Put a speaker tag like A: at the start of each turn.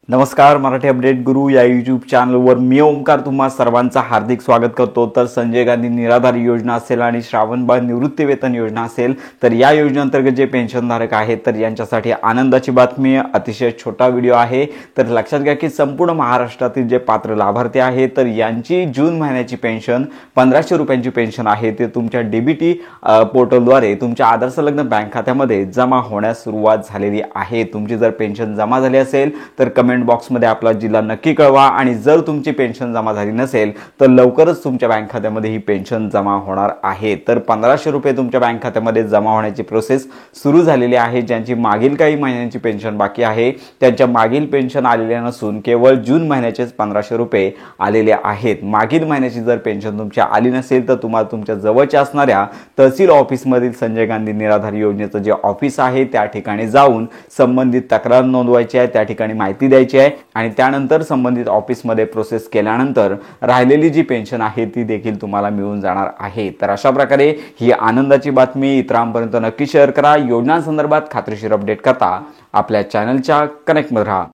A: नमस्कार, मराठी अपडेट गुरु या यूट्यूब चॅनलवर मी ओमकार तुम्हा सर्वांचं हार्दिक स्वागत करतो। तर संजय गांधी निराधार योजना असेल आणि श्रावणबाळ निवृत्ती वेतन योजना असेल तर या योजनेअंतर्गत जे पेन्शनधारक आहेत तर यांच्यासाठी आनंदाची बातमी। अतिशय छोटा व्हिडिओ आहे, तर लक्षात घ्या की संपूर्ण महाराष्ट्रातील जे पात्र लाभार्थी आहेत तर यांची जून महिन्याची पेन्शन 1500 रुपयांची पेन्शन आहे ते तुमच्या डीबीटी पोर्टलद्वारे तुमच्या आधार संलग्न बँक खात्यामध्ये जमा होण्यास सुरुवात झालेली आहे। तुमची जर पेन्शन जमा झाली असेल तर कमेंट बॉक्स मध्ये आपला जिल्हा नक्की कळवा, आणि जर तुमची पेन्शन जमा झाली नसेल तर लवकरच तुमच्या बँक खात्यामध्ये ही पेन्शन जमा होणार आहे। तर 1500 रुपये तुमच्या बँक खात्यामध्ये जमा होण्याची प्रोसेस सुरू झालेली आहे। ज्यांची मागील काही महिन्यांची पेन्शन बाकी आहे त्यांच्या मागील पेन्शन आलेल्या नसून केवळ जून महिन्याचेच 1500 रुपये आलेले आहेत। मागील महिन्याची जर पेन्शन तुमच्या आली नसेल तर तुम्हाला तुमच्या जवळच्या असणाऱ्या तहसील ऑफिसमधील संजय गांधी निराधार योजनेचं जे ऑफिस आहे त्या ठिकाणी जाऊन संबंधित तक्रार नोंदवायची आहे, त्या ठिकाणी माहिती द्यायची आहे आणि त्यानंतर संबंधित ऑफिसमध्ये प्रोसेस केल्यानंतर राहिलेली जी पेन्शन आहे ती देखील तुम्हाला मिळून जाणार आहे। तर अशा प्रकारे ही आनंदाची बातमी इतरांपर्यंत नक्की शेअर करा। योजनांसंदर्भात खात्रीशीर अपडेट करता आपल्या चॅनलच्या कनेक्टमध्ये राहा।